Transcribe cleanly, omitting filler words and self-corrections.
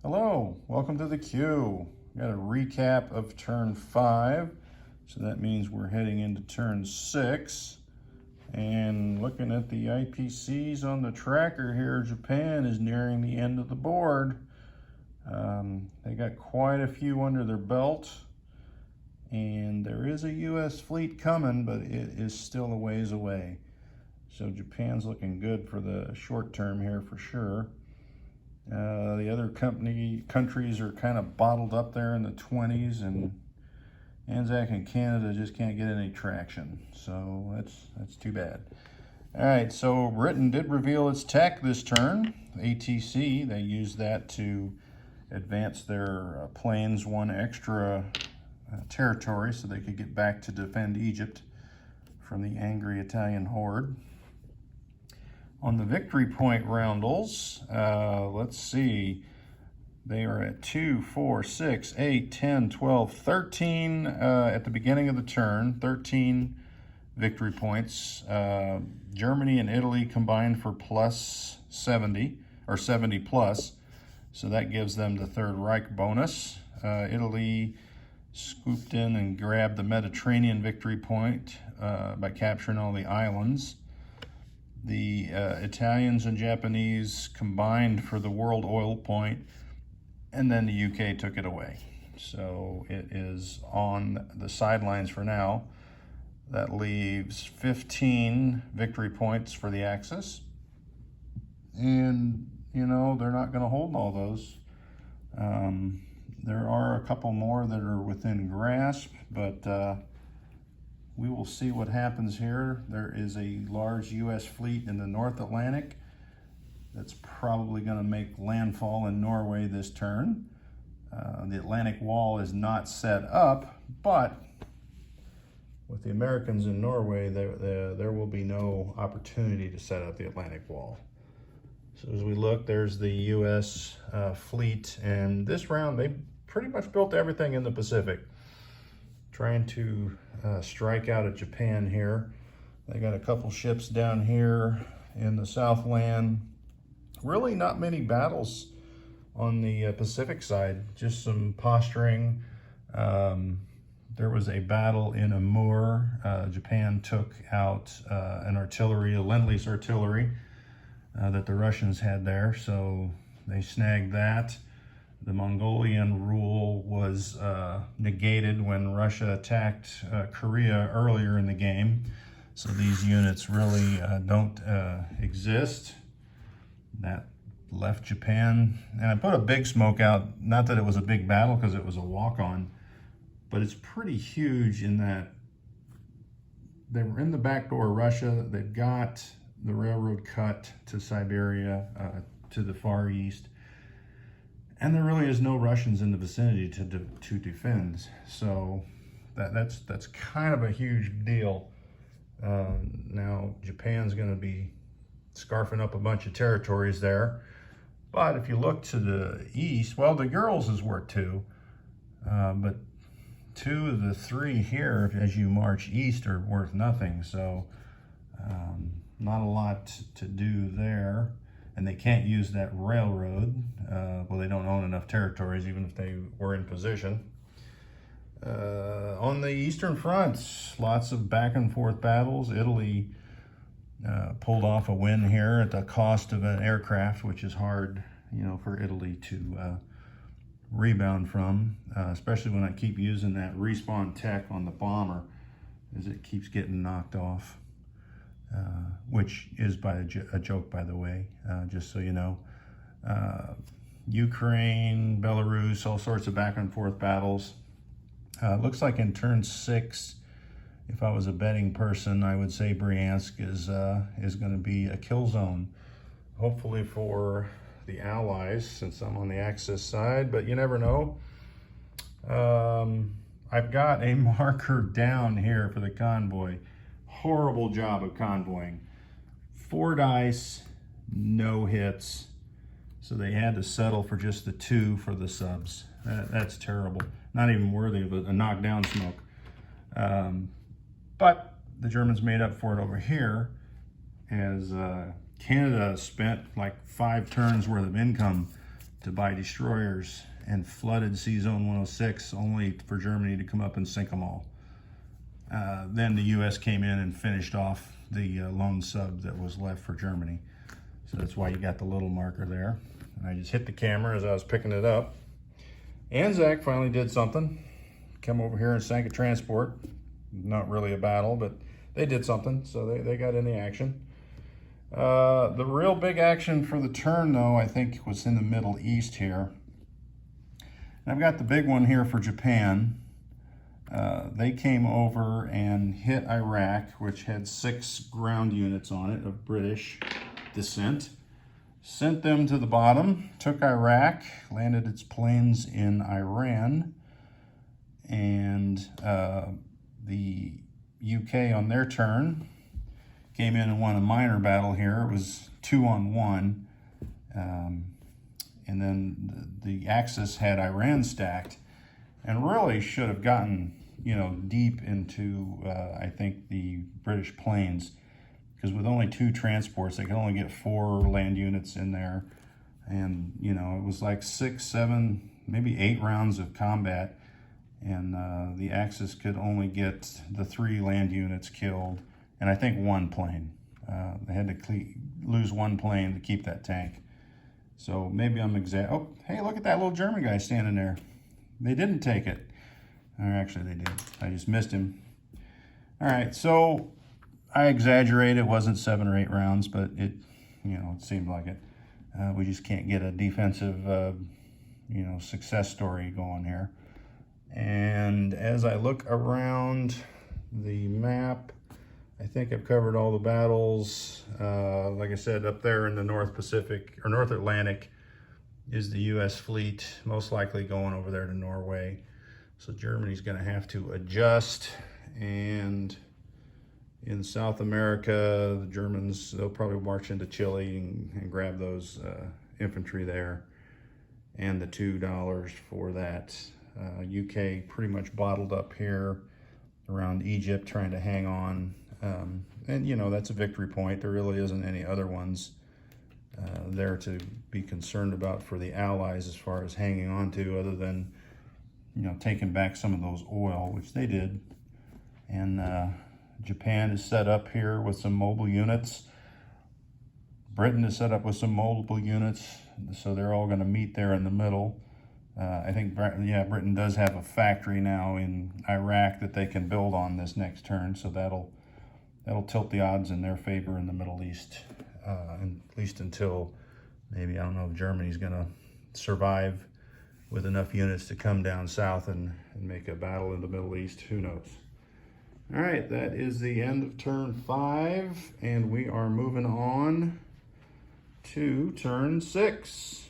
Hello, welcome to the queue. Got a recap of turn 5. So that means we're heading into turn 6. And looking at the IPCs on the tracker here, Japan is nearing the end of the board. They got quite a few under their belt. And there is a US fleet coming, but it is still a ways away. So Japan's looking good for the short term here for sure. The other countries are kind of bottled up there in the 20s, and ANZAC and Canada just can't get any traction. So that's too bad. All right, so Britain did reveal its tech this turn, ATC. They used that to advance their planes one extra territory so they could get back to defend Egypt from the angry Italian horde. On the victory point roundels, let's see, they are at 2, 4, 6, 8, 10, 12, 13 at the beginning of the turn, 13 victory points. Germany and Italy combined for plus 70, or 70 plus, so that gives them the Third Reich bonus. Italy scooped in and grabbed the Mediterranean victory point by capturing all the islands. The Italians and Japanese combined for the world oil point, and then the UK took it away. So it is on the sidelines for now. That leaves 15 victory points for the Axis. And, you know, they're not going to hold all those. There are a couple more that are within grasp, but we will see what happens here. There is a large U.S. fleet in the North Atlantic that's probably going to make landfall in Norway this turn. The Atlantic Wall is not set up, but with the Americans in Norway, there will be no opportunity to set up the Atlantic Wall. So as we look, there's the U.S. Fleet, and this round they pretty much built everything in the Pacific, trying to strike out at Japan here. They got a couple ships down here in the Southland. Really not many battles on the Pacific side, just some posturing. There was a battle in Amur. Japan took out an artillery, a Lend-Lease artillery that the Russians had there, so they snagged that. The Mongolian rule was negated when Russia attacked Korea earlier in the game. So these units really don't exist. That left Japan. And I put a big smoke out, not that it was a big battle because it was a walk-on, but it's pretty huge in that they were in the back door of Russia. They've got the railroad cut to Siberia, to the Far East. And there really is no Russians in the vicinity to defend, so that's kind of a huge deal. Now Japan's going to be scarfing up a bunch of territories there, but if you look to the east, well, the Urals is worth 2, but 2 of the 3 here, as you march east, are worth nothing. So not a lot to do there. And they can't use that railroad. Well, they don't own enough territories, even if they were in position. On the Eastern Front, lots of back and forth battles. Italy pulled off a win here at the cost of an aircraft, which is hard, you know, for Italy to rebound from, especially when I keep using that respawn tech on the bomber, as it keeps getting knocked off. Which is a joke, by the way, just so you know. Ukraine, Belarus, all sorts of back and forth battles. Looks like in turn 6, if I was a betting person, I would say Bryansk is going to be a kill zone, hopefully for the Allies, since I'm on the Axis side, but you never know. I've got a marker down here for the convoy. Horrible job of convoying. 4 dice, no hits. So they had to settle for just the 2 for the subs. That's terrible. Not even worthy of a knockdown smoke. But the Germans made up for it over here, as Canada spent like 5 turns worth of income to buy destroyers and flooded Sea Zone 106 only for Germany to come up and sink them all. Then the US came in and finished off the lone sub that was left for Germany. So that's why you got the little marker there. And I just hit the camera as I was picking it up. Anzac finally did something. Come over here and sank a transport. Not really a battle, but they did something, so they got in the action. The real big action for the turn, though, I think was in the Middle East here. And I've got the big one here for Japan. They came over and hit Iraq, which had 6 ground units on it of British descent. Sent them to the bottom, took Iraq, landed its planes in Iran, and the UK on their turn came in and won a minor battle here. It was 2-on-1. And then the Axis had Iran stacked and really should have gotten, you know, deep into, I think, the British planes. Because with only 2 transports, they could only get 4 land units in there. And, you know, it was like 6, 7, maybe 8 rounds of combat. And the Axis could only get the 3 land units killed. And I think 1 plane. They had to lose 1 plane to keep that tank. So maybe I'm oh, hey, look at that little German guy standing there. They didn't take it. Or actually, they did. I just missed him. All right, so I exaggerate. It wasn't 7 or 8 rounds, but it, you know, it seemed like it. We just can't get a defensive, you know, success story going here. And as I look around the map, I think I've covered all the battles. Like I said, up there in the North Pacific, or North Atlantic, is the U.S. fleet, most likely going over there to Norway. So Germany's going to have to adjust. And in South America, the Germans, they'll probably march into Chile and grab those infantry there. And the $2 for that. UK pretty much bottled up here around Egypt, trying to hang on. And, you know, that's a victory point. There really isn't any other ones there to be concerned about for the Allies as far as hanging on to, other than, you know, taking back some of those oil, which they did. And Japan is set up here with some mobile units. Britain is set up with some mobile units, so they're all going to meet there in the middle. I think, yeah, Britain does have a factory now in Iraq that they can build on this next turn, so that'll tilt the odds in their favor in the Middle East, at least until maybe, I don't know if Germany's going to survive with enough units to come down south and make a battle in the Middle East. Who knows? All right, that is the end of turn 5, and we are moving on to turn 6.